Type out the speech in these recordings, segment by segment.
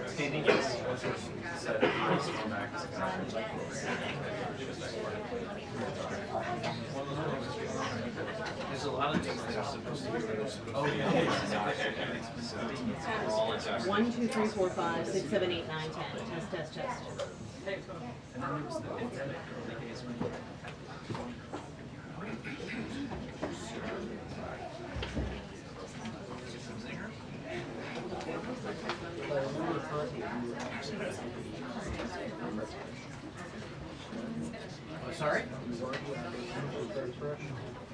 Standing, yes. Set back. There's a lot of things that are supposed to be. Oh yeah. 1, 2, 3, 4, 5, 6, 7, 8, 9, 10. Test. And then there was the pandemic early days when oh, sorry?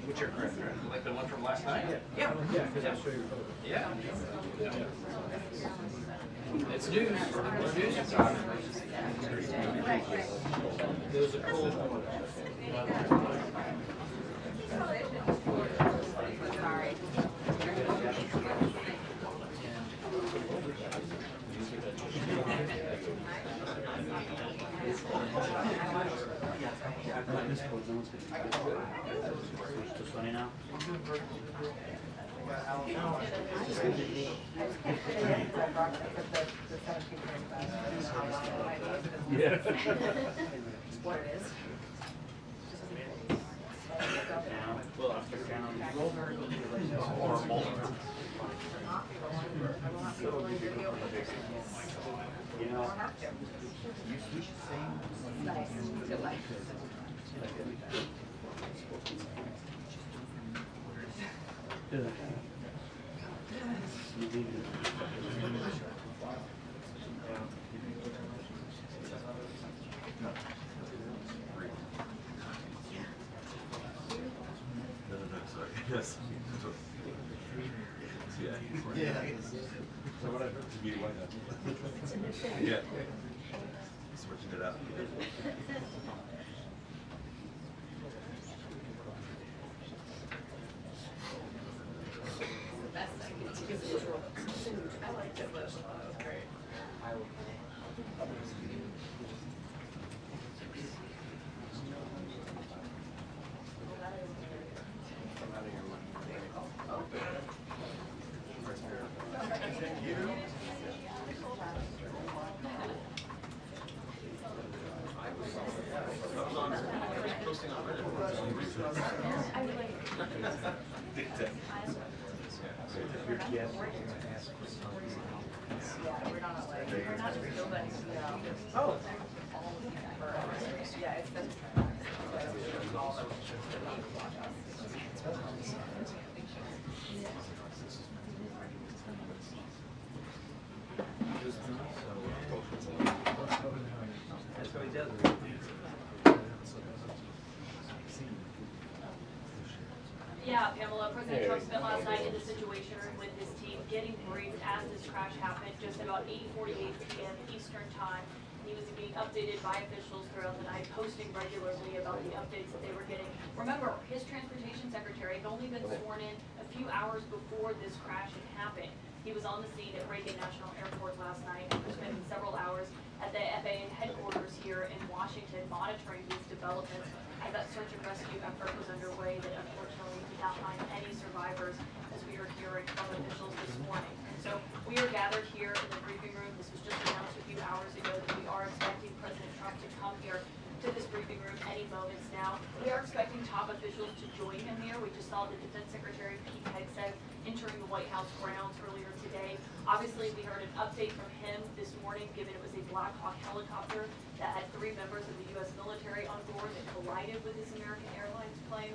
Which aircraft? Like the one from last night? Yeah. Yeah. It's news. It's news. It was a cool. Sorry. Just funny now. Yeah. What it is. Well, after down. You know, Nice. Good life. Yes. Yeah. So what I heard to be like that. Yeah. Switching it up. I liked it, but it was great. Oh. Yeah, it's been. That's what he does. Yeah, Pamela, President Trump spent last night in the Situation Room with his team getting briefed as this crash happened just about 8:48 p.m. Eastern Time. He was being updated by officials throughout the night, posting regularly about the updates that they were getting. Remember, his transportation secretary had only been sworn in a few hours before this crash had happened. He was on the scene at Reagan National Airport last night after spending several hours at the FAA headquarters here in Washington, monitoring these developments as that search and rescue effort was underway that unfortunately did not find any survivors, as we are hearing from officials this morning. And so we are gathered here in the briefing room. This was just announced a few hours ago that we are expecting President Trump to come here to this briefing room any moments now. We are expecting top officials to join him here. We just saw the Defense Secretary Pete Hegseth entering the White House grounds earlier today. Obviously, we heard an update from him this morning, given it was a Black Hawk helicopter that had 3 members of the U.S. military on board that collided with this American Airlines plane.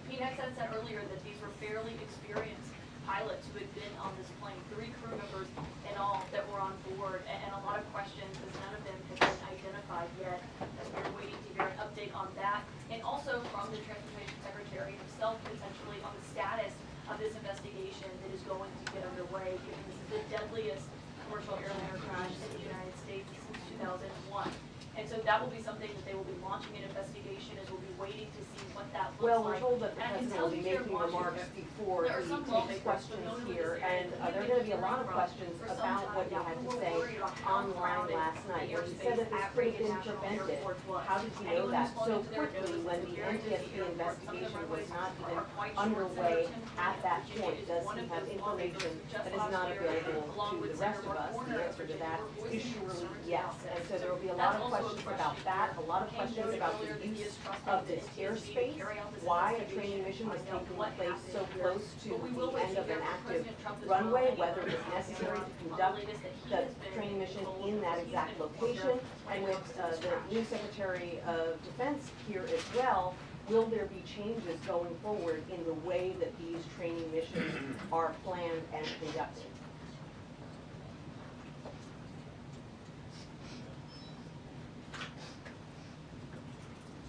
Pete Hegseth said earlier that these were fairly experienced pilots who had been on this plane, 3 crew members in all that were on board, and a lot of questions as none of them have been identified yet, as we're waiting to hear an update on that, and also from the Transportation Secretary himself, potentially on the status of this investigation that is going to get underway, given this is the deadliest commercial airliner crash in the United States since 2001. And so that will be something that they will be launching an investigation, as we'll be waiting to see what that looks Well, like. we're told that the And I can president tell will be you here in making remarks Washington, before there are he some takes lawmakers questions familiar with here, this area, and there are even going to be a if lot of you're questions for some about time what you now, had we to were say worried about how online crowded last night, the where you said that airspace this at could have Reagan been National prevented. Airport was. How did you know Anyone that who's flown so into there knows quickly when it's a the very busy NTSB airport. Some of the investigation was runways not even are quite short. underway Senator at that Virginia point? is Does one he of have those information lawmakers just that is last not year, available along to with the rest of Senator us? Warner The of answer to Virginia, that were is voicing surely concerns yes. about And this. so there will be a That's lot of also a questions about question that, here. a lot of King questions noted about earlier the that he use is trusting of the this NTSB to airspace, carry out this why a investigation, training mission was find out taking what place so happened. close to But we will the wait end to of hear an from active President Trump as runway, well. whether it's necessary to conduct the training mission in that exact location, and with the new Secretary of Defense here as well. Will there be changes going forward in the way that these training missions are planned and conducted?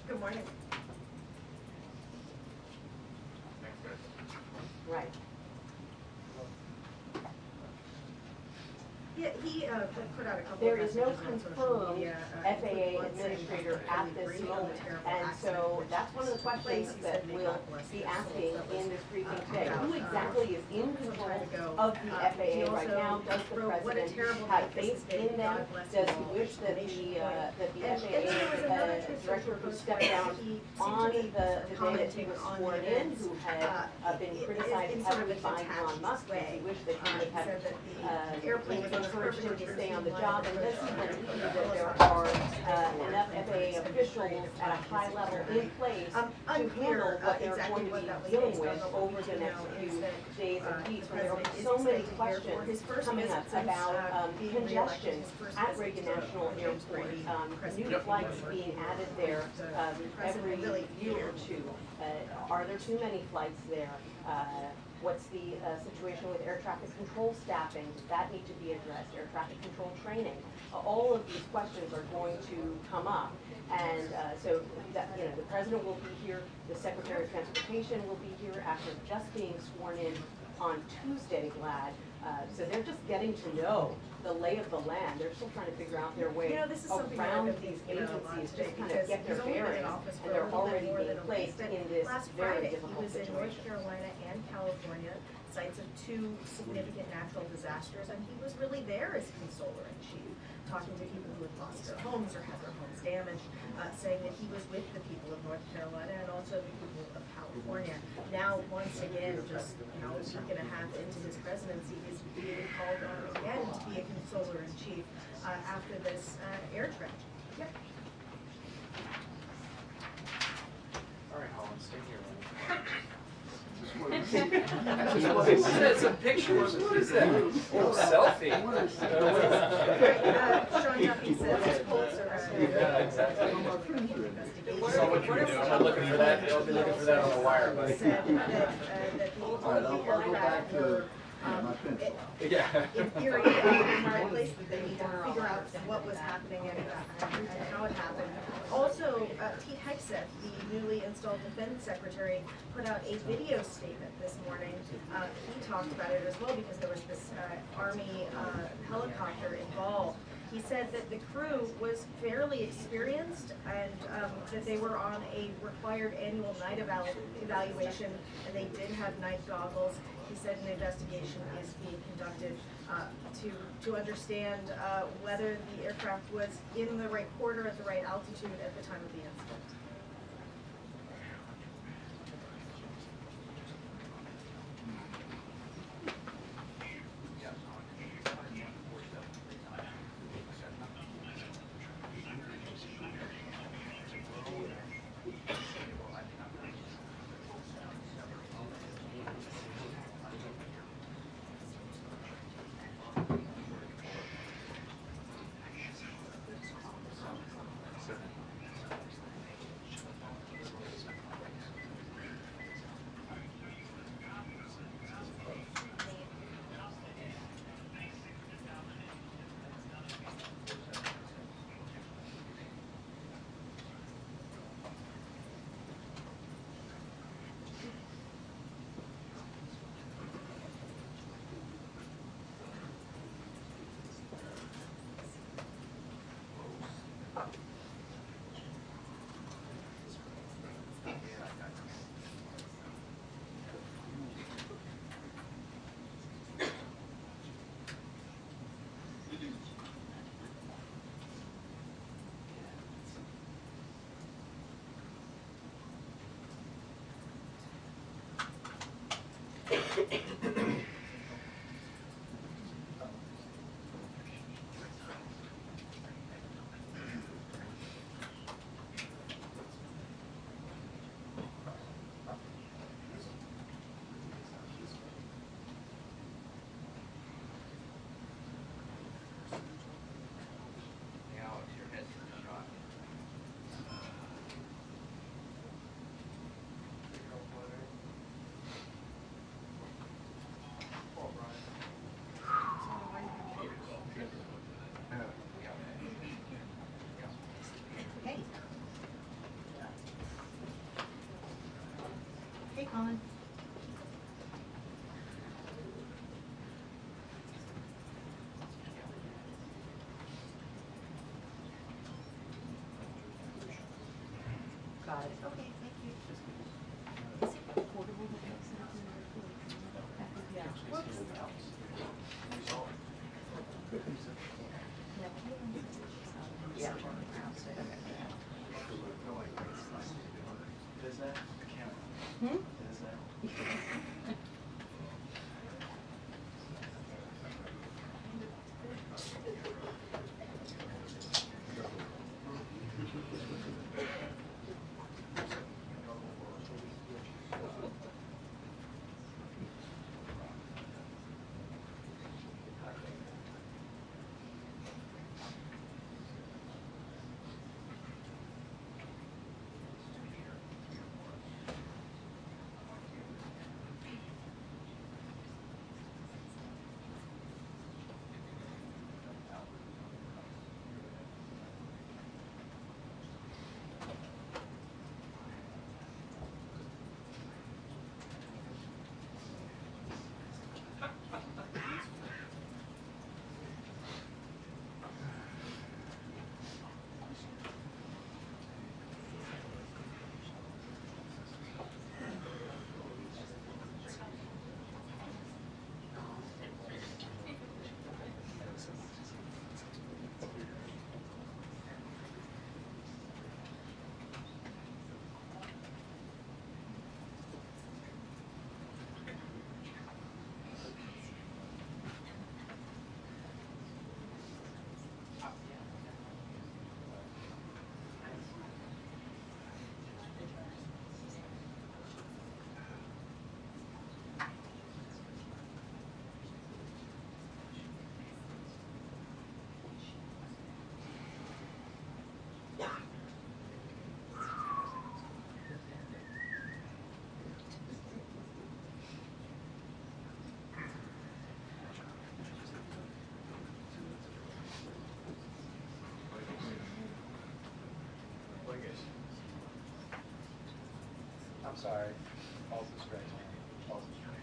Good morning. Right. Yeah, he put out a couple There of is no messages on social confirmed media. FAA administrator at this moment, and so that's one of the questions that we'll be asking in this briefing today. Who exactly is in control of the FAA right now? Does the president have faith in them? Does he wish that the FAA director who stepped down on the day that he was sworn in, who had been criticized heavily by Elon Musk, does he wish that he would have encouraged him to stay on the job, and does he believe that there are enough FAA officials at a high level in place to handle what they're going to be dealing with over the next few days and weeks, when there will be so many questions coming up about congestion at Reagan National Airport, new flights being added there every year or two. Are there too many flights there? What's the situation with air traffic control staffing? Does that need to be addressed? Air traffic control training? All of these questions are going to come up. And so that, the president will be here, the Secretary of Transportation will be here after just being sworn in on Tuesday, glad. So they're just getting to know the lay of the land. They're still trying to figure out their way around these agencies, just kind of get their bearings, and they're already being placed in this very difficult situation. He was in North Carolina and California, sites of two significant natural disasters, and he was really there as consoler-in-chief, talking to people who had lost their homes or had their homes damaged, saying that he was with the people of North Carolina and also the people of California. Now, once again, just a week and a half into his presidency, he's being called on again to be a consoler-in-chief after this air tragedy. Yep. All right, Holland, stay here. It's a picture. What is that? Oh, selfie. Sean Duffy says Pulitzer. Yeah, exactly. So what you're doing, I'm looking for that. I'll be looking for that on the wire, buddy. Said that the aircraft were Yeah. in theory in the right place, but they need to figure out what was happening and how it happened. Also, Pete Hegseth, the newly installed defense secretary, put out a video statement this morning. He talked about it as well because there was this Army helicopter involved. He said that the crew was fairly experienced and that they were on a required annual night evaluation, and they did have night goggles. He said an investigation is being conducted to understand whether the aircraft was in the right quarter at the right altitude at the time of the incident. Colin? Got it. Okay, thank you. Yeah. Yeah. Is that? I can't. Hmm? Is that? I'm sorry. Also stretching. Also stretching.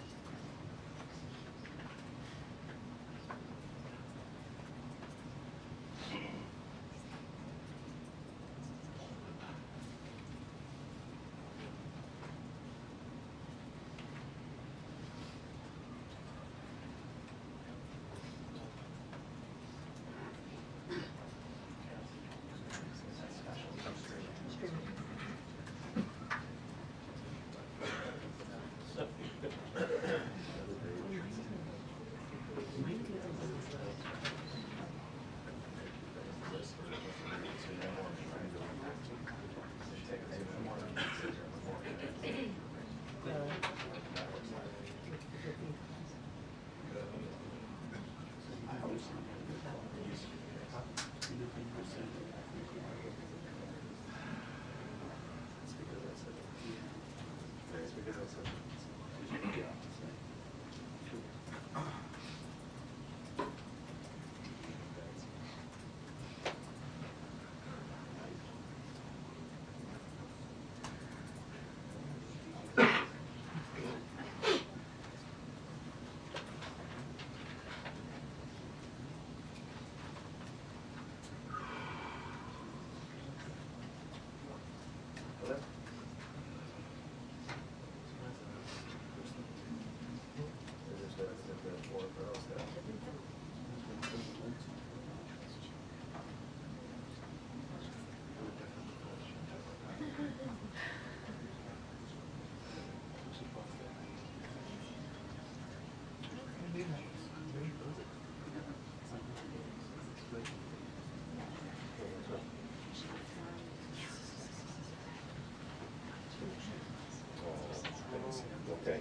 Okay.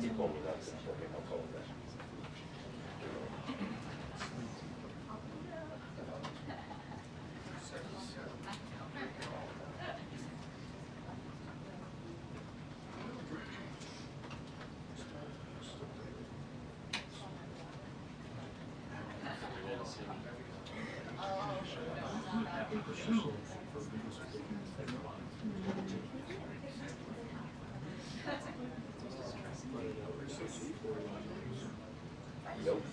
He told me not to. Okay, I'll call him back. Nope.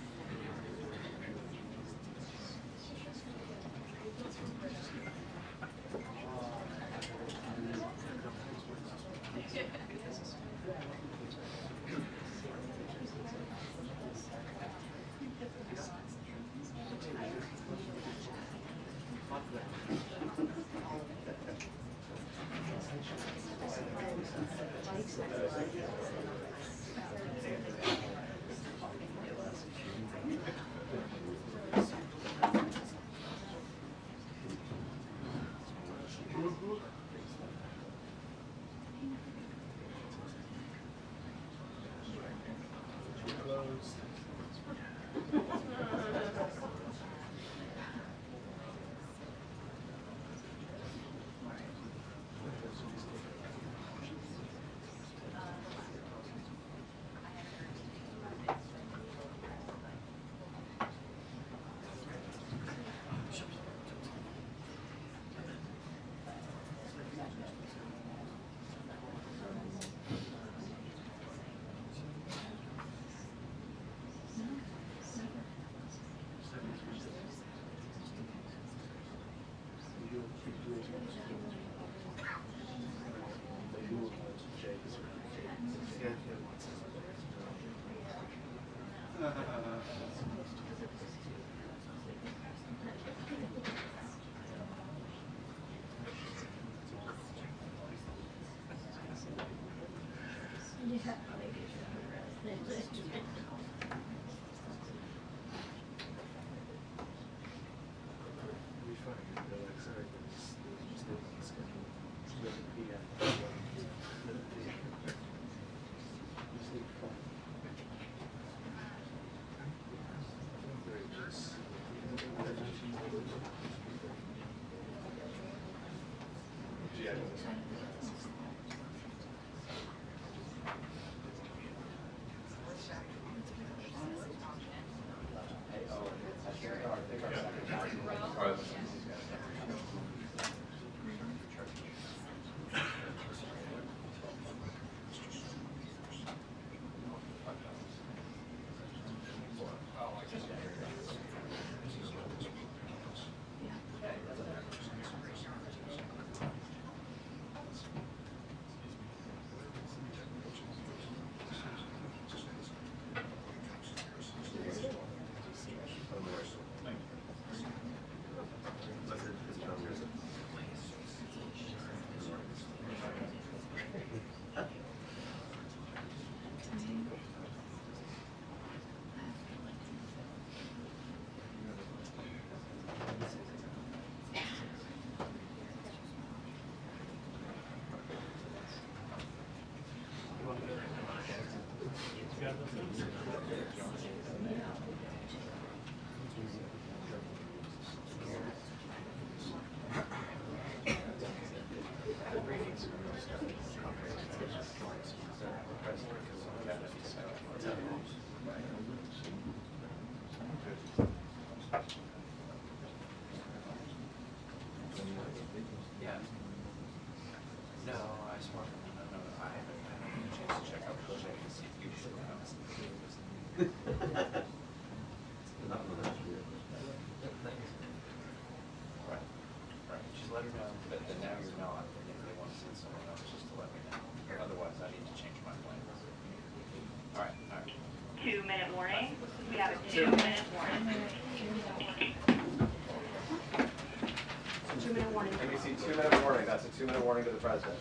That's a 2-minute warning to the president.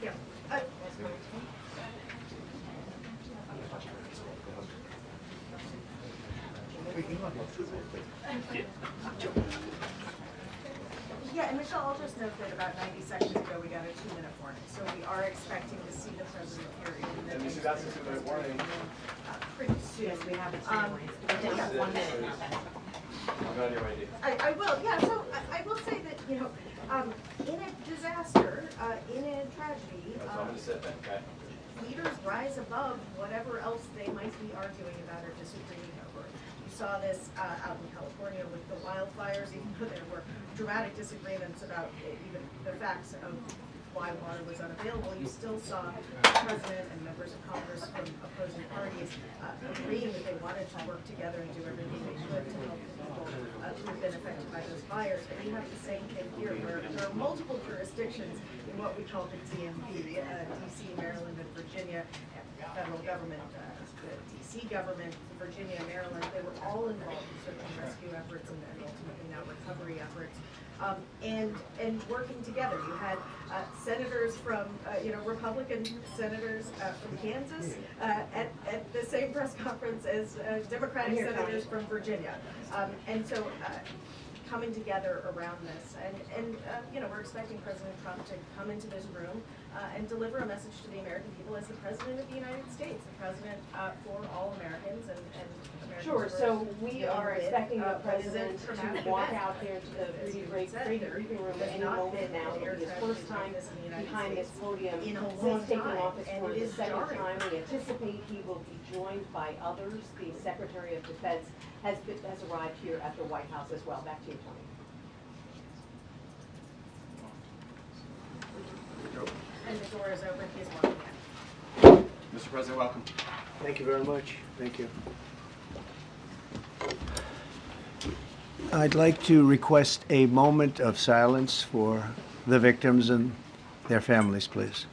Yeah. Yeah, and Michelle, I'll just note that about 90 seconds ago we got a 2-minute warning, so we are expecting to see the president here in the And you see that's a 2-minute warning. pretty soon. Yes, we have it. I think that's 1 minute. I'll go on your way, I will, yeah, so I will say that, you know, in a disaster, in a tragedy, that's all I'm gonna sit then, okay? leaders rise above whatever else they might be arguing about or disagreeing over. You saw this out in California with the wildfires, even though there were dramatic disagreements about even the facts of why water was unavailable, you still saw the president and members of Congress from opposing parties agreeing that they wanted to work together and do everything they could to help the people who have been affected by those fires. And you have the same thing here, where there are multiple jurisdictions in what we call the DMV, DC, Maryland, and Virginia, federal government, the DC government, Virginia, Maryland, they were all involved in search and rescue efforts and ultimately now recovery efforts. And working together. You had senators from, Republican senators from Kansas at the same press conference as Democratic senators from Virginia. And so coming together around this. And we're expecting President Trump to come into this room and deliver a message to the American people as the President of the United States, the President for all Americans and Americans. Sure, so we are expecting the President to walk out there to the briefing room at any moment now. It'll be his first time behind this podium since taking office for the second time. We anticipate he will be joined by others. The Secretary of Defense has arrived here at the White House as well. Back to you, Tony. And the door is open. He's welcome. Mr. President, welcome. Thank you very much. Thank you. I'd like to request a moment of silence for the victims and their families, please.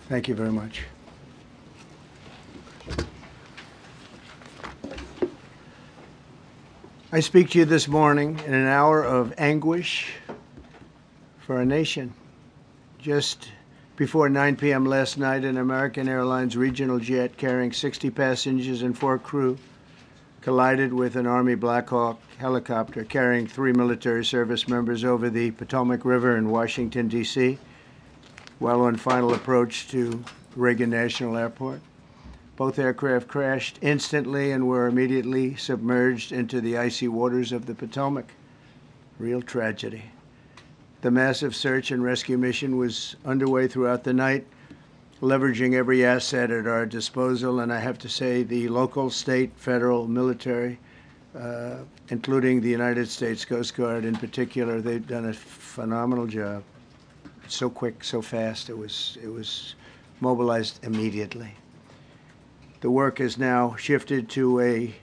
Thank you very much. I speak to you this morning in an hour of anguish for our nation. Just before 9 p.m. last night, an American Airlines regional jet carrying 60 passengers and 4 crew collided with an Army Black Hawk helicopter carrying 3 military service members over the Potomac River in Washington, D.C., while on final approach to Reagan National Airport. Both aircraft crashed instantly and were immediately submerged into the icy waters of the Potomac. Real tragedy. The massive search and rescue mission was underway throughout the night, leveraging every asset at our disposal, and I have to say the local, state, federal, military, including the United States Coast Guard in particular, they've done a phenomenal job. So quick, so fast, it was mobilized immediately. The work has now shifted to a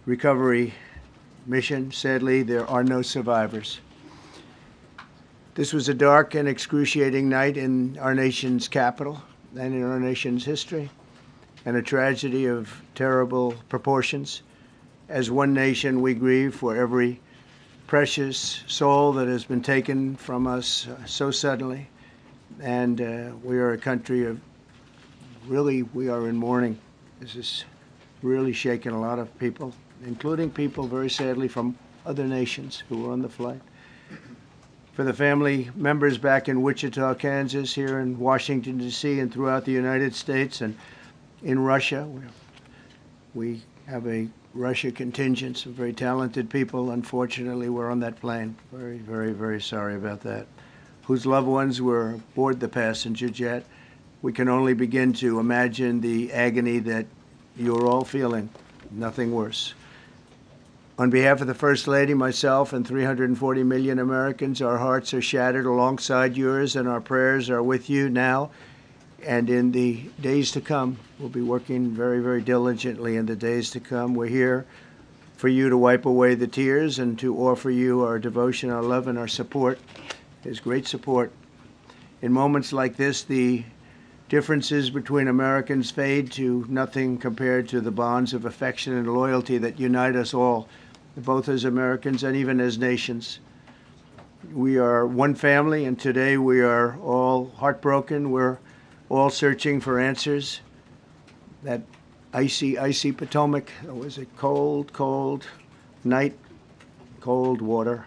recovery mission. Sadly, there are no survivors. This was a dark and excruciating night in our nation's capital and in our nation's history, and a tragedy of terrible proportions. As one nation, we grieve for every precious soul that has been taken from us so suddenly. And we are a country of, really, we are in mourning. This has really shaken a lot of people, including people, very sadly, from other nations who were on the flight. For the family members back in Wichita, Kansas, here in Washington, D.C., and throughout the United States and in Russia, we have a Russia contingent, some very talented people, unfortunately, were on that plane. Very, very, very sorry about that. Whose loved ones were aboard the passenger jet. We can only begin to imagine the agony that you're all feeling. Nothing worse. On behalf of the First Lady, myself, and 340 million Americans, our hearts are shattered alongside yours, and our prayers are with you now and in the days to come. We'll be working very, very diligently in the days to come. We're here for you to wipe away the tears and to offer you our devotion, our love, and our support. There's great support. In moments like this, the differences between Americans fade to nothing compared to the bonds of affection and loyalty that unite us all, both as Americans and even as nations. We are one family, and today we are all heartbroken. We're all searching for answers. That icy, icy Potomac, it was a cold, cold night, cold water.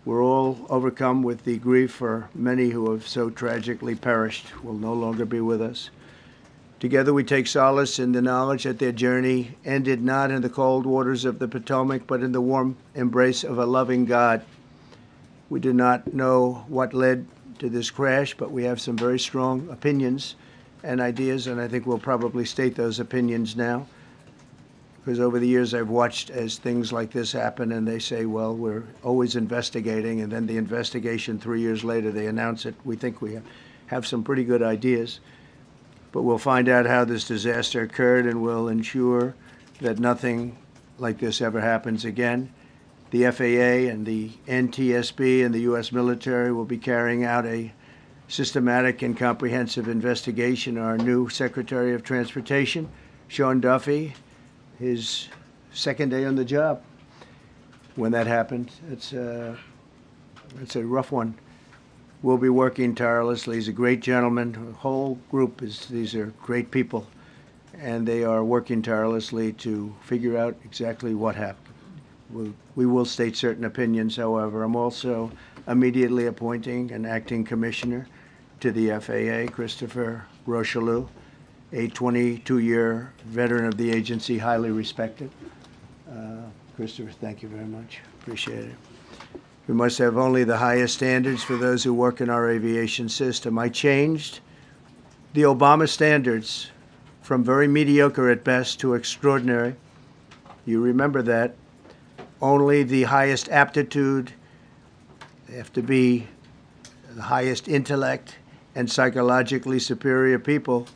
We're all overcome with the grief for many who have so tragically perished, will no longer be with us. Together we take solace in the knowledge that their journey ended not in the cold waters of the Potomac, but in the warm embrace of a loving God. We do not know what led to this crash, but we have some very strong opinions and ideas, and I think we'll probably state those opinions now. Because over the years I've watched as things like this happen, and they say, well, we're always investigating, and then the investigation 3 years later, they announce it. We think we have some pretty good ideas. But we'll find out how this disaster occurred, and we'll ensure that nothing like this ever happens again. The FAA and the NTSB and the U.S. military will be carrying out a systematic and comprehensive investigation. Our new Secretary of Transportation, Sean Duffy, his second day on the job when that happened. It's a rough one. We'll be working tirelessly. He's a great gentleman. The whole group these are great people, and they are working tirelessly to figure out exactly what happened. We will state certain opinions, however. I'm also immediately appointing an acting commissioner to the FAA, Christopher Rocheleau, a 22-year veteran of the agency, highly respected. Christopher, thank you very much. Appreciate it. We must have only the highest standards for those who work in our aviation system. I changed the Obama standards from very mediocre at best to extraordinary. You remember that. Only the highest aptitude, they have to be the highest intellect and psychologically superior people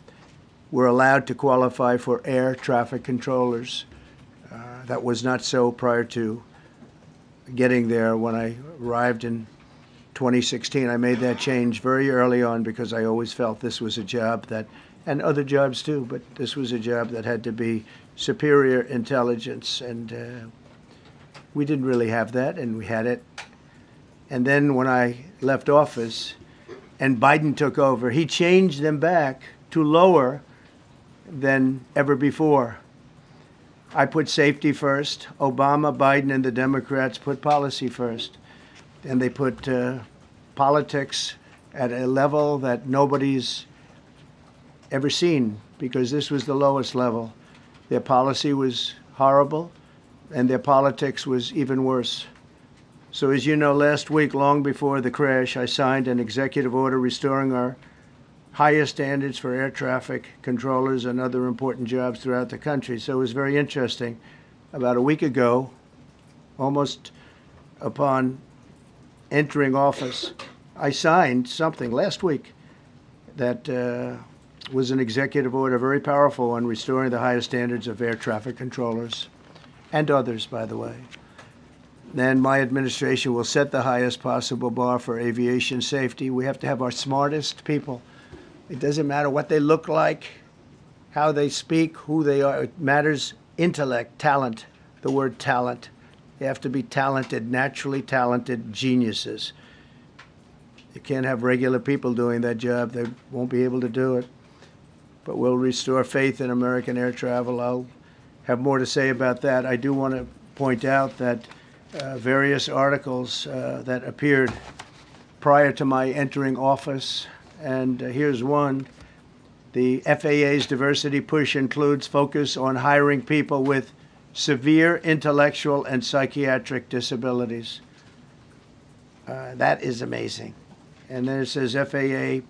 were allowed to qualify for air traffic controllers. That was not so prior to getting there. When I arrived in 2016, I made that change very early on because I always felt this was a job that, and other jobs too, but this was a job that had to be superior intelligence, and we didn't really have that, and we had it. And then when I left office and Biden took over, he changed them back to lower than ever before. I put safety first. Obama, Biden, and the Democrats put policy first. And they put politics at a level that nobody's ever seen, because this was the lowest level. Their policy was horrible, and their politics was even worse. So as you know, last week, long before the crash, I signed an executive order restoring our highest standards for air traffic controllers and other important jobs throughout the country. So it was very interesting. About a week ago, almost upon entering office, I signed something last week that was an executive order, very powerful, on restoring the highest standards of air traffic controllers and others, by the way. Then my administration will set the highest possible bar for aviation safety. We have to have our smartest people. It doesn't matter what they look like, how they speak, who they are. It matters intellect, talent, the word talent. They have to be talented, naturally talented geniuses. You can't have regular people doing that job. They won't be able to do it. But we'll restore faith in American air travel. I'll have more to say about that. I do want to point out that various articles that appeared prior to my entering office, and here's one. The FAA's diversity push includes focus on hiring people with severe intellectual and psychiatric disabilities. That is amazing. And then it says FAA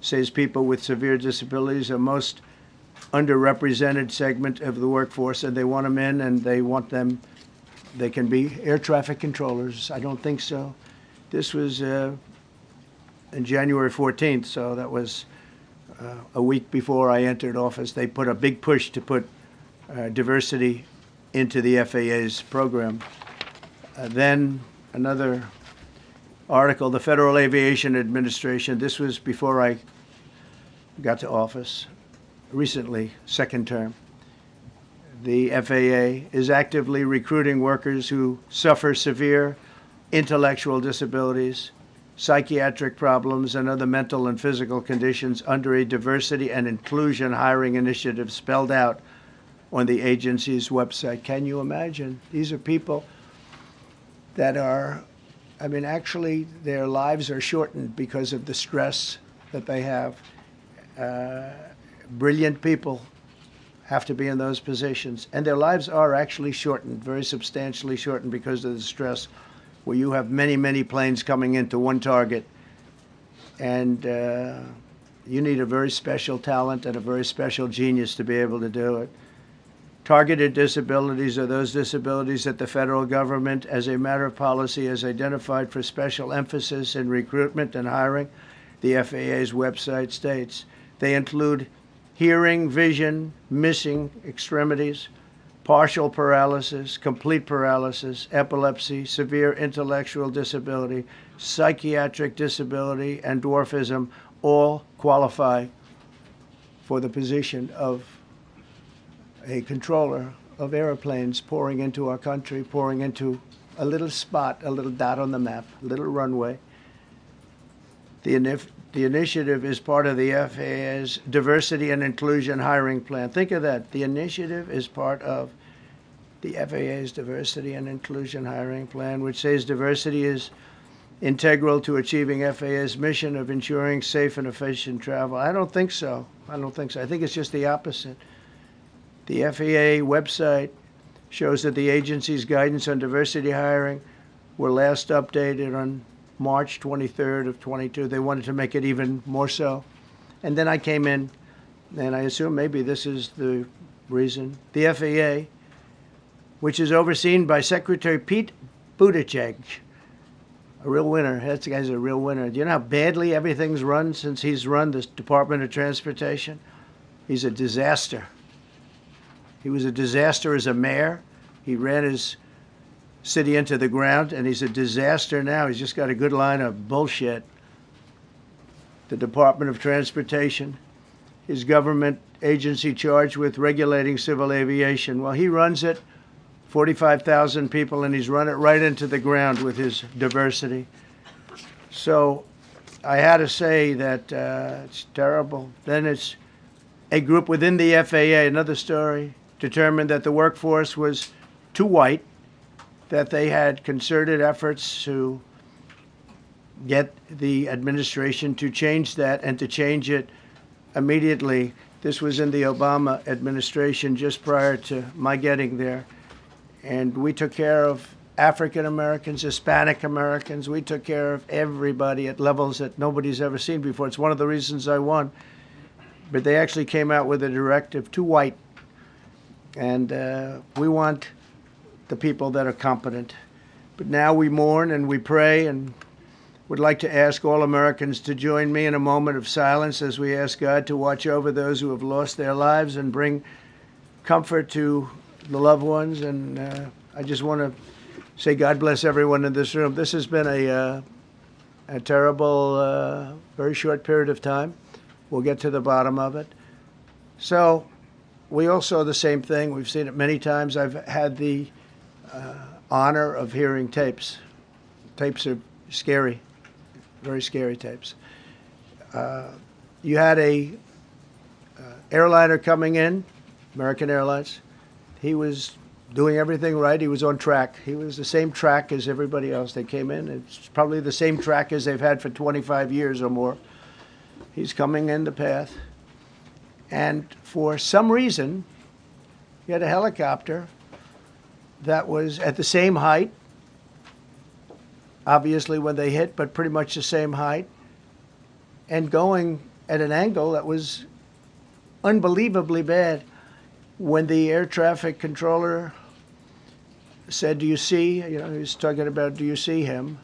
says people with severe disabilities are most underrepresented segment of the workforce, and they want them in, and they want them, they can be air traffic controllers. I don't think so. This was in January 14th, so that was a week before I entered office. They put a big push to put diversity into the FAA's program. Then another article, the Federal Aviation Administration, this was before I got to office, recently, second term. The FAA is actively recruiting workers who suffer severe intellectual disabilities, psychiatric problems, and other mental and physical conditions under a diversity and inclusion hiring initiative spelled out on the agency's website. Can you imagine? These are people that are, I mean, actually their lives are shortened because of the stress that they have. brilliant people have to be in those positions. And their lives are actually shortened, very substantially shortened because of the stress, where you have many, many planes coming into one target. And you need a very special talent and a very special genius to be able to do it. Targeted disabilities are those disabilities that the federal government, as a matter of policy, has identified for special emphasis in recruitment and hiring. The FAA's website states they include hearing, vision, missing extremities, partial paralysis, complete paralysis, epilepsy, severe intellectual disability, psychiatric disability, and dwarfism all qualify for the position of a controller of airplanes pouring into our country, pouring into a little spot, a little dot on the map, a little runway. The initiative is part of the FAA's Diversity and Inclusion Hiring Plan. Think of that. The initiative is part of the FAA's Diversity and Inclusion Hiring Plan, which says diversity is integral to achieving FAA's mission of ensuring safe and efficient travel. I don't think so. I think it's just the opposite. The FAA website shows that the agency's guidance on diversity hiring were last updated on March 23rd of 22. They wanted to make it even more so. And then I came in, and I assume maybe this is the reason. The FAA, which is overseen by Secretary Pete Buttigieg, a real winner. That guy's a real winner. Do you know how badly everything's run since he's run this Department of Transportation? He's a disaster. He was a disaster as a mayor. He ran his city into the ground, and he's a disaster now. He's just got a good line of bullshit. The Department of Transportation, his government agency charged with regulating civil aviation. Well, he runs it, 45,000 people, and he's run it right into the ground with his diversity. So I had to say that it's terrible. Then it's a group within the FAA, another story, determined that the workforce was too white, that they had concerted efforts to get the administration to change that and to change it immediately. This was in the Obama administration just prior to my getting there. And we took care of African Americans, Hispanic Americans. We took care of everybody at levels that nobody's ever seen before. It's one of the reasons I won. But they actually came out with a directive, too white. And we want the people that are competent. But now we mourn and we pray, and would like to ask all Americans to join me in a moment of silence as we ask God to watch over those who have lost their lives and bring comfort to the loved ones. And I just want to say God bless everyone in this room. This has been a terrible, very short period of time. We'll get to the bottom of it. So we all saw the same thing. We've seen it many times. I've had the honor of hearing tapes. Tapes are scary, very scary tapes. You had a airliner coming in, American Airlines. He was doing everything right. He was on track. He was the same track as everybody else. They came in. It's probably the same track as they've had for 25 years or more. He's coming in the path. And for some reason, you had a helicopter that was at the same height, obviously when they hit, but pretty much the same height, and going at an angle that was unbelievably bad. When the air traffic controller said, do you see, he was talking about, do you see him?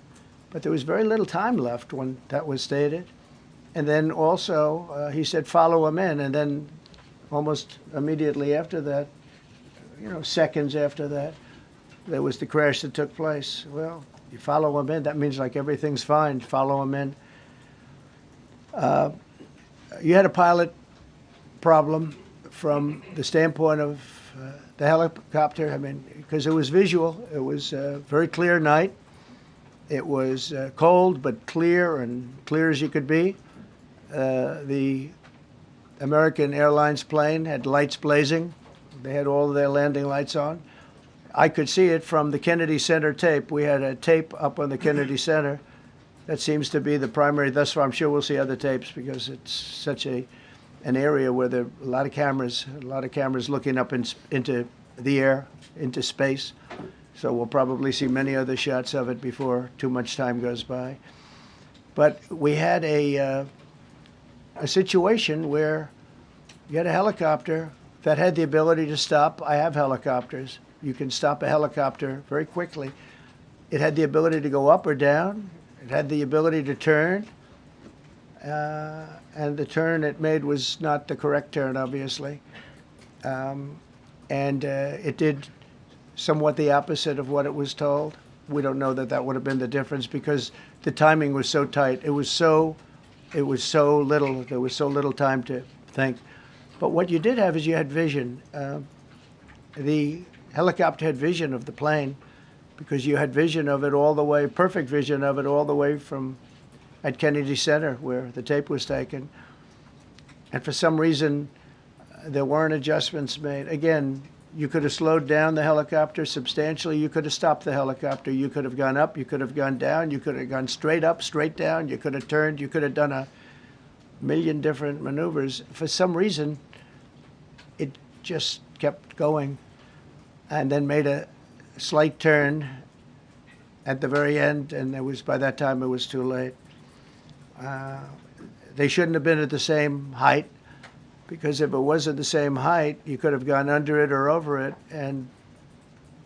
But there was very little time left when that was stated. And then also, he said, follow him in. And then almost immediately after that, seconds after that, there was the crash that took place. Well, you follow him in, that means like everything's fine, follow him in. You had a pilot problem from the standpoint of the helicopter, because it was visual. It was a very clear night. It was cold, but clear, and clear as you could be. The American Airlines plane had lights blazing. They had all of their landing lights on. I could see it from the Kennedy Center tape. We had a tape up on the Kennedy Center. That seems to be the primary. Thus far, I'm sure we'll see other tapes because it's such a an area where there are a lot of cameras looking up into the air, into space. So we'll probably see many other shots of it before too much time goes by. But we had a situation where you had a helicopter that had the ability to stop. I have helicopters. You can stop a helicopter very quickly. It had the ability to go up or down. It had the ability to turn. And the turn it made was not the correct turn, obviously. It did somewhat the opposite of what it was told. We don't know that that would have been the difference because the timing was so tight. It was so little. There was so little time to think. But what you did have is you had vision. The helicopter had vision of the plane because you had vision of it all the way, perfect vision of it all the way from at Kennedy Center where the tape was taken. And for some reason, there weren't adjustments made. Again, you could have slowed down the helicopter substantially. You could have stopped the helicopter. You could have gone up. You could have gone down. You could have gone straight up, straight down. You could have turned. You could have done a million different maneuvers. For some reason, it just kept going and then made a slight turn at the very end, and by that time it was too late. They shouldn't have been at the same height, because if it wasn't the same height, you could have gone under it or over it, and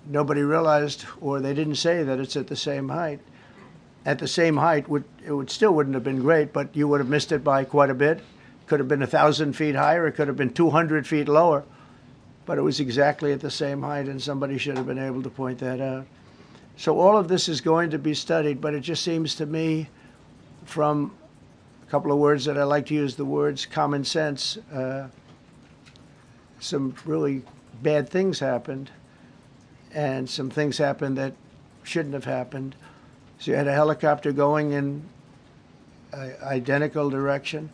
nobody realized, or they didn't say that it's at the same height. At the same height, still wouldn't have been great, but you would have missed it by quite a bit. Could have been 1,000 feet higher. It could have been 200 feet lower, but it was exactly at the same height, and somebody should have been able to point that out. So all of this is going to be studied, but it just seems to me, from a couple of words that I like to use, the words common sense, some really bad things happened, and some things happened that shouldn't have happened. So you had a helicopter going in an identical direction.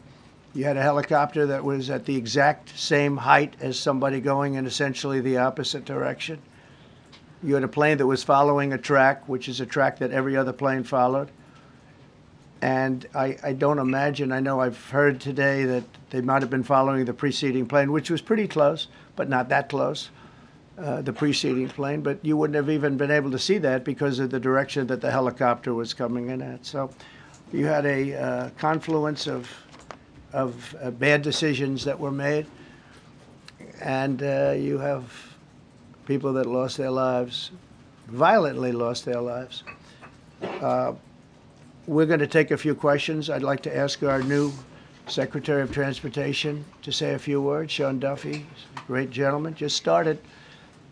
You had a helicopter that was at the exact same height as somebody going in essentially the opposite direction. You had a plane that was following a track, which is a track that every other plane followed. And I don't imagine, I know I've heard today that they might have been following the preceding plane, which was pretty close, but not that close, the preceding plane. But you wouldn't have even been able to see that because of the direction that the helicopter was coming in at. So you had a confluence of bad decisions that were made. And you have people that lost their lives, violently lost their lives. We're going to take a few questions. I'd like to ask our new Secretary of Transportation to say a few words. Sean Duffy, great gentleman, just started.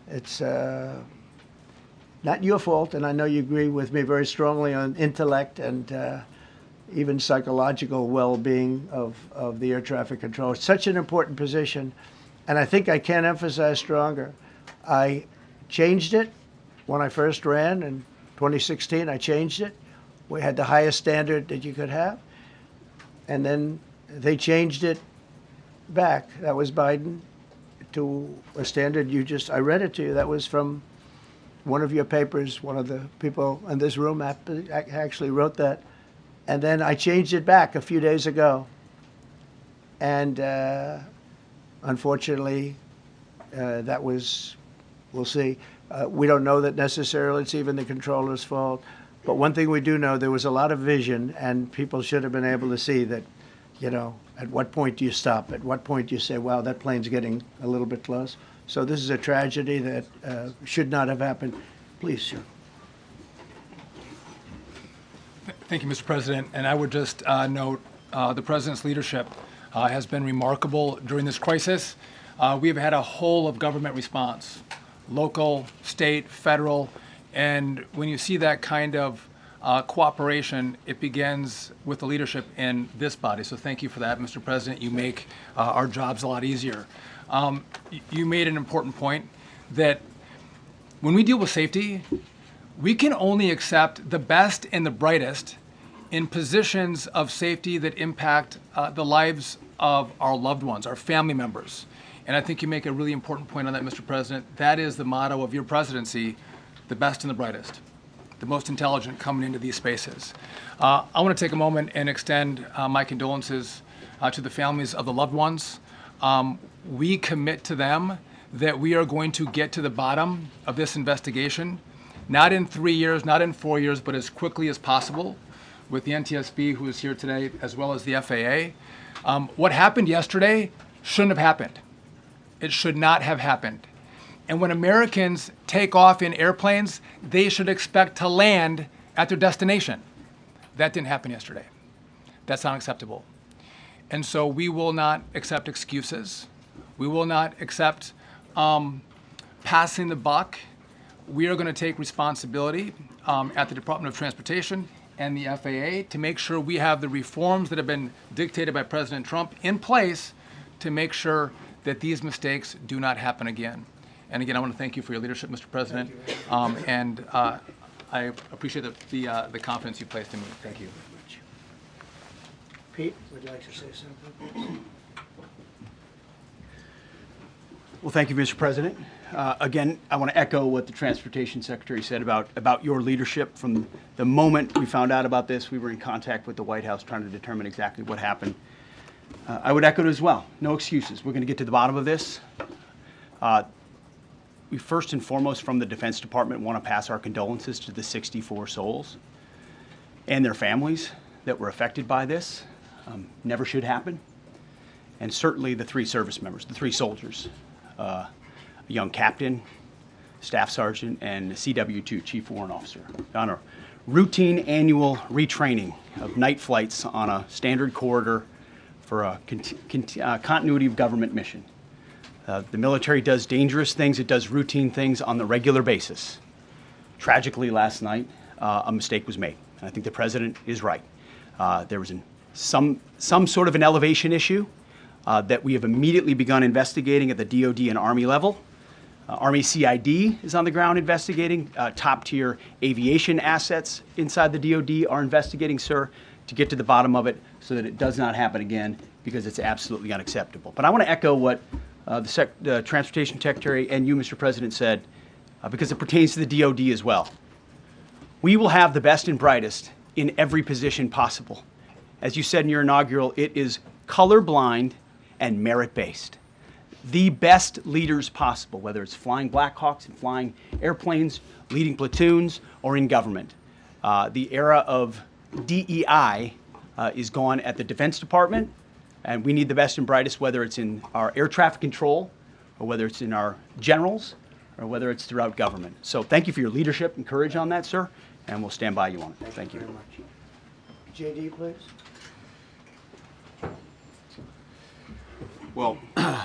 It's not your fault, and I know you agree with me very strongly on intellect and even psychological well-being of the air traffic control. It's such an important position, and I think I can't emphasize stronger. I changed it when I first ran in 2016. I changed it. We had the highest standard that you could have. And then they changed it back. That was Biden, to a standard I read it to you. That was from one of your papers. One of the people in this room actually wrote that. And then I changed it back a few days ago. And unfortunately, that was, we'll see. We don't know that necessarily it's even the controller's fault. But one thing we do know, there was a lot of vision, and people should have been able to see that, at what point do you stop? At what point do you say, wow, that plane's getting a little bit close? So this is a tragedy that should not have happened. Please, Sean. Thank you, Mr. President. And I would just note the President's leadership has been remarkable during this crisis. We have had a whole of government response, local, state, federal. And when you see that kind of cooperation, it begins with the leadership in this body. So thank you for that, Mr. President. You make our jobs a lot easier. You made an important point that when we deal with safety, we can only accept the best and the brightest in positions of safety that impact the lives of our loved ones, our family members. And I think you make a really important point on that, Mr. President. That is the motto of your presidency: the best and the brightest, the most intelligent coming into these spaces. I want to take a moment and extend my condolences to the families of the loved ones we commit to them that we are going to get to the bottom of this investigation, not in 3 years, not in 4 years, but as quickly as possible with the NTSB, who is here today, as well as the FAA. What happened yesterday shouldn't have happened. It should not have happened. And when Americans take off in airplanes, they should expect to land at their destination. That didn't happen yesterday. That's unacceptable. And so we will not accept excuses. We will not accept passing the buck. We are going to take responsibility at the Department of Transportation and the FAA to make sure we have the reforms that have been dictated by President Trump in place to make sure that these mistakes do not happen again. And again, I want to thank you for your leadership, Mr. President, and I appreciate the confidence you placed in me. Thank you. Pete would like to say something. Well, thank you, Mr. President. Again, I want to echo what the Transportation Secretary said about your leadership. From the moment we found out about this, we were in contact with the White House trying to determine exactly what happened. I would echo it as well. No excuses. We're going to get to the bottom of this. We first and foremost, from the Defense Department, want to pass our condolences to the 64 souls and their families that were affected by this. Never should happen. And certainly the 3 service members, the 3 soldiers, a young captain, staff sergeant, and a CW2, Chief Warrant Officer, on a routine annual retraining of night flights on a standard corridor for a continuity of government mission. The military does dangerous things. It does routine things on the regular basis. Tragically, last night, a mistake was made. And I think the president is right. There was some sort of an elevation issue that we have immediately begun investigating at the DOD and Army level. Army CID is on the ground investigating. Top-tier aviation assets inside the DOD are investigating, sir, to get to the bottom of it so that it does not happen again, because it's absolutely unacceptable. But I want to echo what the Transportation Secretary and you, Mr. President, said, because it pertains to the DOD as well. We will have the best and brightest in every position possible. As you said in your inaugural, it is colorblind and merit-based. The best leaders possible, whether it's flying Black Hawks and flying airplanes, leading platoons, or in government. The era of DEI is gone at the Defense Department, and we need the best and brightest, whether it's in our air traffic control, or whether it's in our generals, or whether it's throughout government. So thank you for your leadership and courage on that, sir, and we'll stand by you on it. Thank you. Very much. JD, please. Well,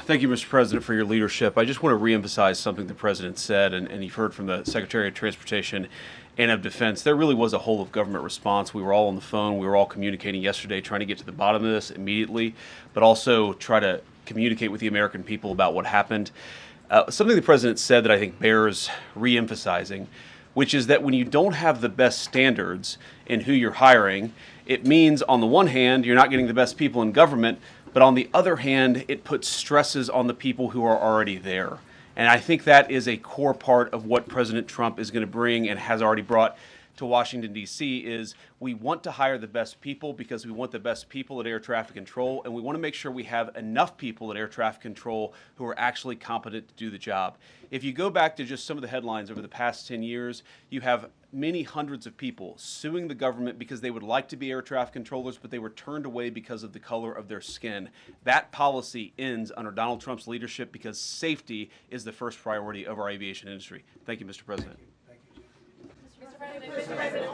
thank you, Mr. President, for your leadership. I just want to reemphasize something the President said, and you've heard from the Secretary of Transportation and of Defense. There really was a whole of government response. We were all on the phone. We were all communicating yesterday, trying to get to the bottom of this immediately, but also try to communicate with the American people about what happened. Something the President said that I think bears reemphasizing, which is that when you don't have the best standards in who you're hiring, it means, on the one hand, you're not getting the best people in government, but on the other hand, it puts stresses on the people who are already there. And I think that is a core part of what President Trump is going to bring and has already brought to Washington, D.C., is we want to hire the best people because we want the best people at air traffic control, and we want to make sure we have enough people at air traffic control who are actually competent to do the job. If you go back to just some of the headlines over the past 10 years, you have many hundreds of people suing the government because they would like to be air traffic controllers, but they were turned away because of the color of their skin. That policy ends under Donald Trump's leadership because safety is the first priority of our aviation industry. Thank you, Mr. President. Mr. President,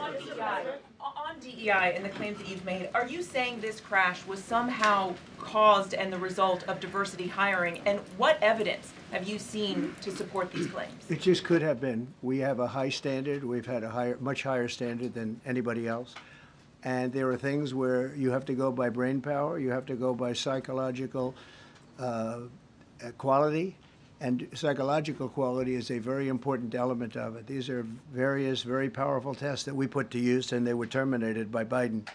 on DEI and the claims that you've made, are you saying this crash was somehow caused and the result of diversity hiring? And what evidence have you seen to support these claims? It just could have been. We have a high standard. We've had a much higher standard than anybody else. And there are things where you have to go by brain power. You have to go by psychological quality. And psychological quality is a very important element of it. These are various very powerful tests that we put to use, and they were terminated by Biden.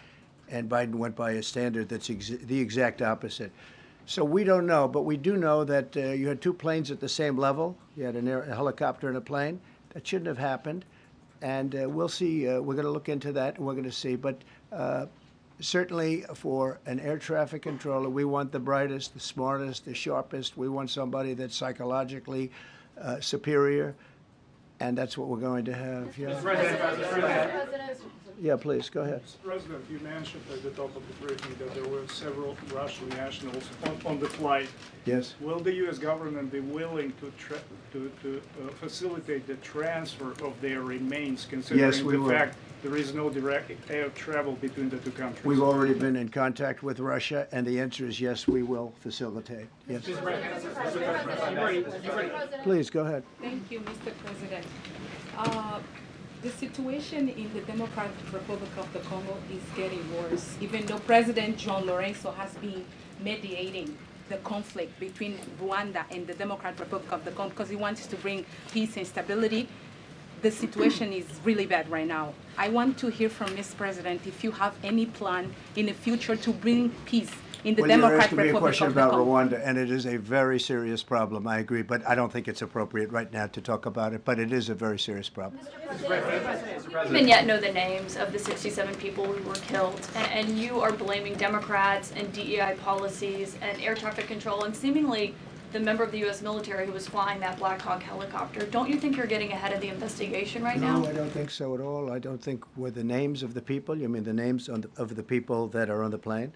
And Biden went by a standard that's the exact opposite. So we don't know, but we do know that you had 2 planes at the same level. You had a helicopter and a plane. That shouldn't have happened. And we'll see. We're going to look into that, and we're going to see. But certainly for an air traffic controller, we want the brightest, the smartest, the sharpest. We want somebody that's psychologically superior, and that's what we're going to have. Yeah. Yeah, please, go ahead. Mr. President, you mentioned at the top of the briefing that there were several Russian nationals on the flight. Yes. Will the U.S. government be willing to facilitate the transfer of their remains, considering Yes, we the will. fact there is no direct air travel between the two countries? We've already been in contact with Russia, and the answer is yes, we will facilitate. Yes. Please, go ahead. Thank you, Mr. President. The situation in the Democratic Republic of the Congo is getting worse, even though President John Lorenzo has been mediating the conflict between Rwanda and the Democratic Republic of the Congo because he wants to bring peace and stability. The situation is really bad right now. I want to hear from Ms. President if you have any plan in the future to bring peace in the Democratic Republic of the Congo. Well, you're asking me a question about Rwanda, and it is a very serious problem, I agree, but I don't think it's appropriate right now to talk about it, but it is a very serious problem. We even yet know the names of the 67 people who were killed, and you are blaming Democrats and DEI policies and air traffic control and seemingly the member of the U.S. military who was flying that Black Hawk helicopter. Don't you think you're getting ahead of the investigation right now? No, I don't think so at all. I don't think with the names of the people, you mean the names of the people that are on the plane?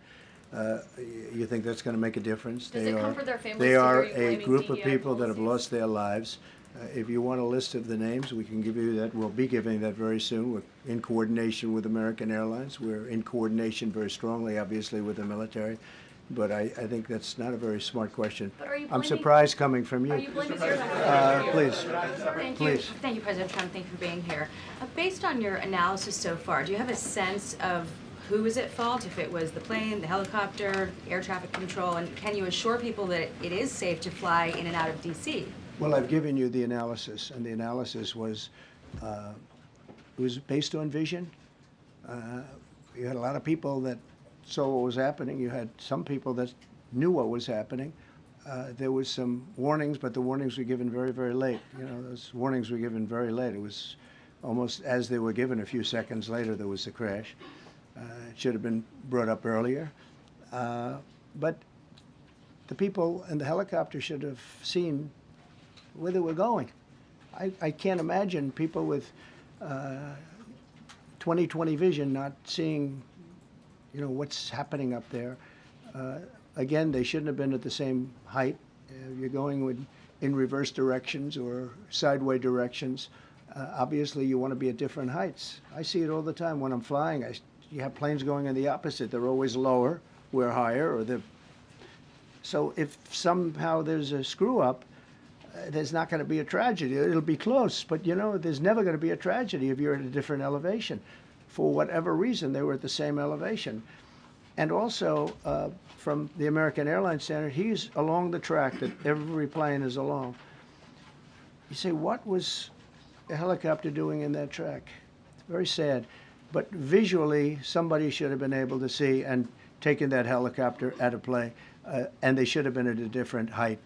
You think that's going to make a difference? Does it comfort their families They to are hear you a blaming group of DEI people that have policies? lost their lives. If you want a list of the names, we can give you that. We'll be giving that very soon. We're in coordination with American Airlines. We're in coordination very strongly, obviously, with the military. But I think that's not a very smart question. But are you I'm blaming- surprised coming from you. Are you blaming Please. Thank you. Please. Thank you, President Trump. Thank you for being here. Based on your analysis so far, do you have a sense of who was at fault, if it was the plane, the helicopter, air traffic control, and can you assure people that it is safe to fly in and out of D.C.? Well, I've given you the analysis, and the analysis was it was based on vision. You had a lot of people that saw what was happening. You had some people that knew what was happening. There was some warnings, but the warnings were given very, very late. You know, those warnings were given very late. It was almost as they were given. A few seconds later, there was the crash. It should have been brought up earlier. But the people in the helicopter should have seen where they were going. I can't imagine people with 20/20 vision not seeing, you know, what's happening up there. Again, they shouldn't have been at the same height. You're going in reverse directions or sideways directions. Obviously, you want to be at different heights. I see it all the time when I'm flying. You have planes going in the opposite. They're always lower, we're higher, or so if somehow there's a screw up, there's not going to be a tragedy. It'll be close, but you know, there's never going to be a tragedy if you're at a different elevation. For whatever reason, they were at the same elevation. And also, from the American Airlines standard, he's along the track that every plane is along. You say, what was the helicopter doing in that track? It's very sad. But visually, somebody should have been able to see and taken that helicopter out of play. And they should have been at a different height.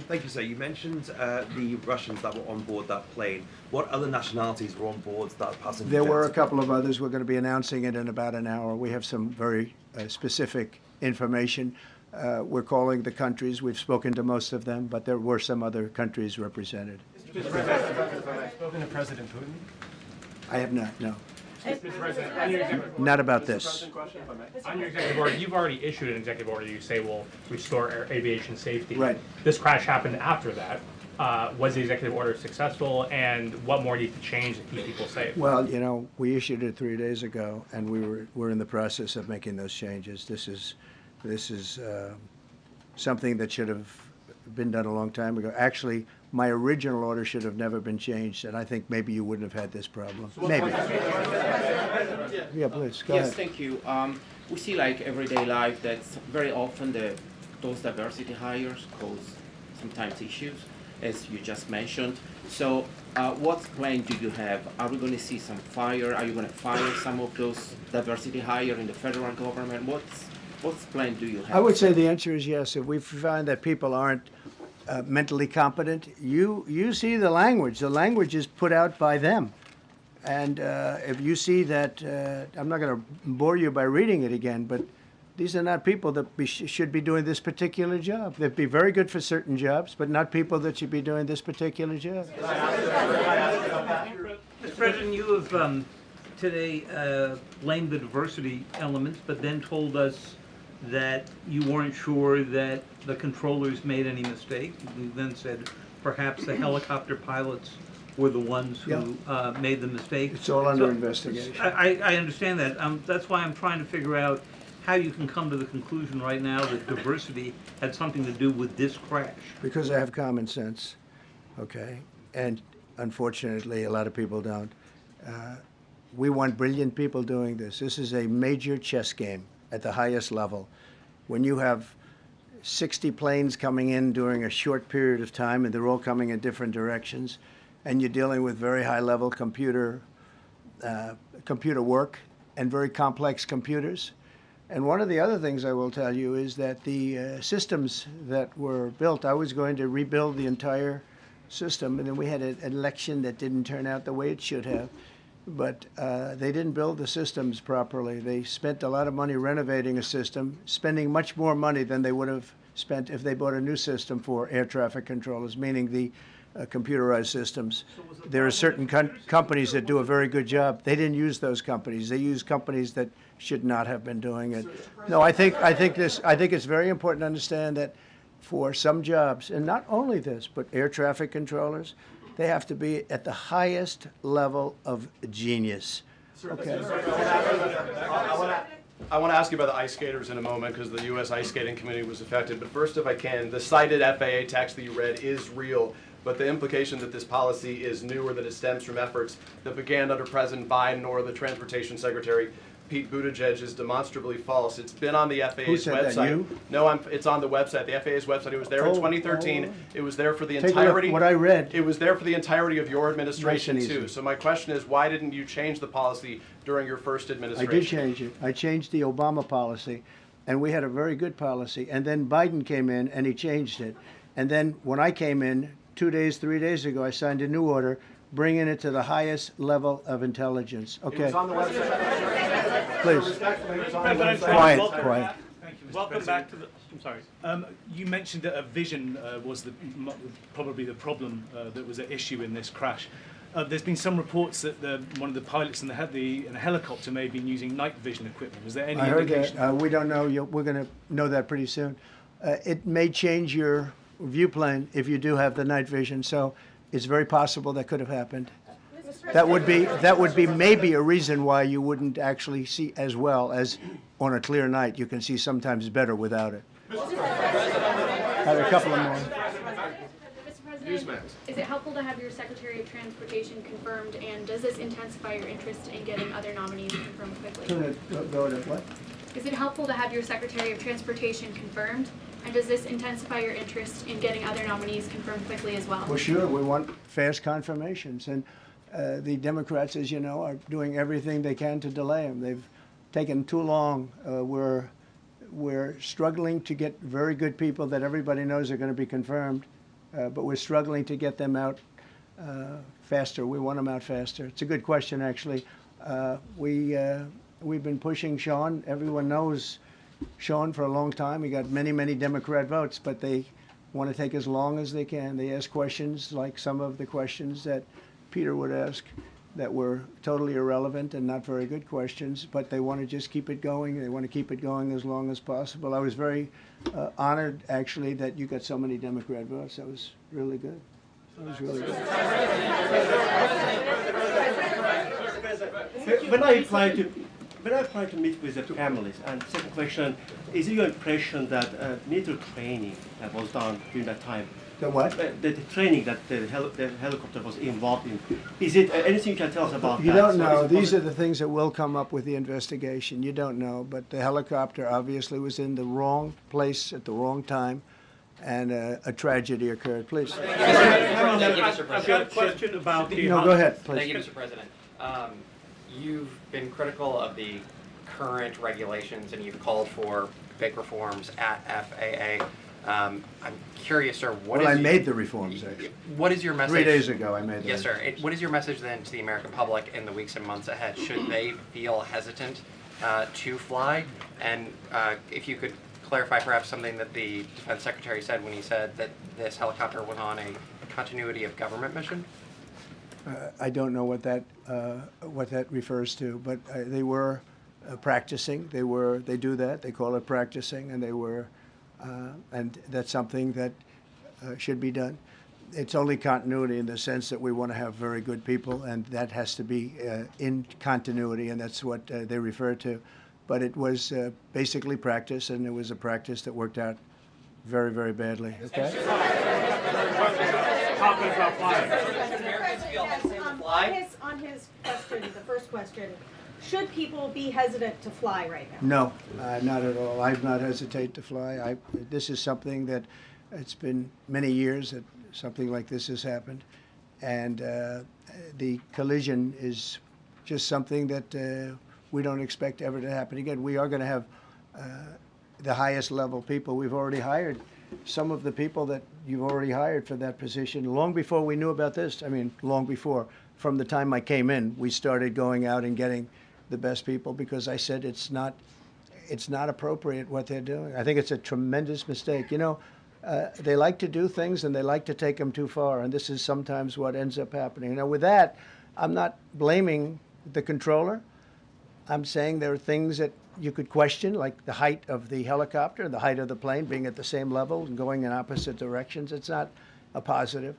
Thank you, sir. You mentioned the Russians that were on board that plane. What other nationalities were on board that passenger There jet? were a couple of others. We're going to be announcing it in about an hour. We have some very specific information. We're calling the countries. We've spoken to most of them, but there were some other countries represented. Mr. President, have you spoken to President Putin? I have not, no. Mr. President, on your executive order, Not about Mr. this. President, question, if I may. On your executive order, you've already issued an executive order you say will restore aviation safety. Right. This crash happened after that. Was the executive order successful, and what more needs to change to keep people safe? Well, you know, we issued it 3 days ago, and we're in the process of making those changes. This is something that should have been done a long time ago. Actually, my original order should have never been changed, and I think maybe you wouldn't have had this problem. Maybe. Yeah, please, go Yes, ahead. thank you. We see like everyday life that very often those diversity hires cause sometimes issues, as you just mentioned. So what plan do you have? Are we going to see some fire? Are you going to fire some of those diversity hire in the federal government? What plan do you have? I would say the answer is yes. If we find that people aren't mentally competent, you see the language. The language is put out by them. And if you see that, I'm not going to bore you by reading it again, but these are not people that should be doing this particular job. They'd be very good for certain jobs, but not people that should be doing this particular job. Mr. President, you have today blamed the diversity elements, but then told us that you weren't sure that the controllers made any mistake. You then said perhaps the helicopter pilots were the ones who made the mistake. It's all under investigation. I understand that. That's why I'm trying to figure out how you can come to the conclusion right now that diversity had something to do with this crash. Because I have common sense, okay? And unfortunately, a lot of people don't. We want brilliant people doing this. This is a major chess game at the highest level. When you have 60 planes coming in during a short period of time, and they're all coming in different directions, and you're dealing with very high-level computer work and very complex computers. And one of the other things I will tell you is that the systems that were built, I was going to rebuild the entire system, and then we had an election that didn't turn out the way it should have. But they didn't build the systems properly. They spent a lot of money renovating a system, spending much more money than they would have spent if they bought a new system for air traffic controllers, meaning the computerized systems. There are certain companies that do a very good job. They didn't use those companies. They used companies that should not have been doing it. No, I think it's very important to understand that for some jobs, and not only this, but air traffic controllers, they have to be at the highest level of genius. Okay. I want to ask you about the ice skaters in a moment because the U.S. ice skating community was affected. But first, if I can, the cited FAA text that you read is real. But the implication that this policy is new or that it stems from efforts that began under President Biden or the Transportation Secretary Pete Buttigieg is demonstrably false. It's been on the FAA's Who said website. That, you? No, it's on the website, the FAA's website. It was there in 2013. It was there for the Take entirety. a look, what I read. It was there for the entirety of your administration Nice and too. easy. So my question is, why didn't you change the policy during your first administration? I did change it. I changed the Obama policy, and we had a very good policy. And then Biden came in, and he changed it. And then when I came in 3 days ago, I signed a new order bringing it to the highest level of intelligence. Okay. It was on the website. Please. Quiet. Thank you, Mr. Welcome President. back to the. I'm sorry. You mentioned that a vision was probably the problem that was at issue in this crash. There's been some reports that one of the pilots in the helicopter may have been using night vision equipment. Was there any I heard indication? that. We don't know. We're going to know that pretty soon. It may change your view plane if you do have the night vision. So it's very possible that could have happened. That would be maybe a reason why you wouldn't actually see as well as on a clear night. You can see sometimes better without it. Have a couple of more. Mr. President, is it helpful to have your Secretary of Transportation confirmed, and does this intensify your interest in getting other nominees confirmed quickly? Go to what? Is it helpful to have your Secretary of Transportation confirmed, and does this intensify your interest in getting other nominees confirmed quickly as well? Well, sure. We want fast confirmations, and the Democrats, as you know, are doing everything they can to delay them. They've taken too long. We're struggling to get very good people that everybody knows are going to be confirmed, but we're struggling to get them out faster. We want them out faster. It's a good question, actually. We've been pushing Sean. Everyone knows Sean for a long time. He got many, many Democrat votes, but they want to take as long as they can. They ask questions like some of the questions that Peter would ask that were totally irrelevant and not very good questions, but they want to just keep it going. They want to keep it going as long as possible. I was very honored, actually, that you got so many Democrat votes. That was really good. That was really good. When I apply to meet with the families, and second question, is it your impression that military training that was done during that time? The what? The training that the helicopter was involved in. Is it anything you can tell us about You that? don't know. These are the things that will come up with the investigation. You don't know. But the helicopter obviously was in the wrong place at the wrong time, and a tragedy occurred. Please. Thank you, Mr. President. I've got a question about the. No, go ahead, please. Thank you, Mr. President. You've been critical of the current regulations, and you've called for big reforms at FAA. I'm curious, sir, what Well, is I made the reforms, actually. What is your message? 3 days ago, I made the Yes, sir. What is your message then to the American public in the weeks and months ahead? Should they feel hesitant to fly? And if you could clarify perhaps something that the Defense Secretary said when he said that this helicopter was on a continuity of government mission? I don't know what that refers to, but they were practicing. They do that. They call it practicing, and they were, and that's something that should be done. It's only continuity in the sense that we want to have very good people, and that has to be in continuity, and that's what they refer to. But it was basically practice, and it was a practice that worked out very, very badly. Okay. On his question, the first question, should people be hesitant to fly right now? No, not at all. I've not hesitated to fly. This is something that it's been many years that something like this has happened, and the collision is just something that we don't expect ever to happen again. We are going to have the highest level people. We've already hired some of the people that you've already hired for that position long before we knew about this. I mean, long before. From the time I came in, we started going out and getting the best people because I said it's not appropriate what they're doing. I think it's a tremendous mistake. You know, they like to do things and they like to take them too far, and this is sometimes what ends up happening. Now, with that, I'm not blaming the controller. I'm saying there are things that you could question, like the height of the helicopter, the height of the plane being at the same level and going in opposite directions. It's not a positive.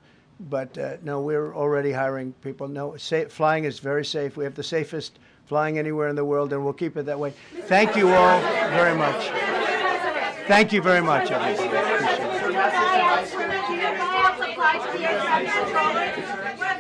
But no, we're already hiring people. No, flying is very safe. We have the safest flying anywhere in the world, and we'll keep it that way. Thank you all very much. Thank you very much, everybody. Appreciate it.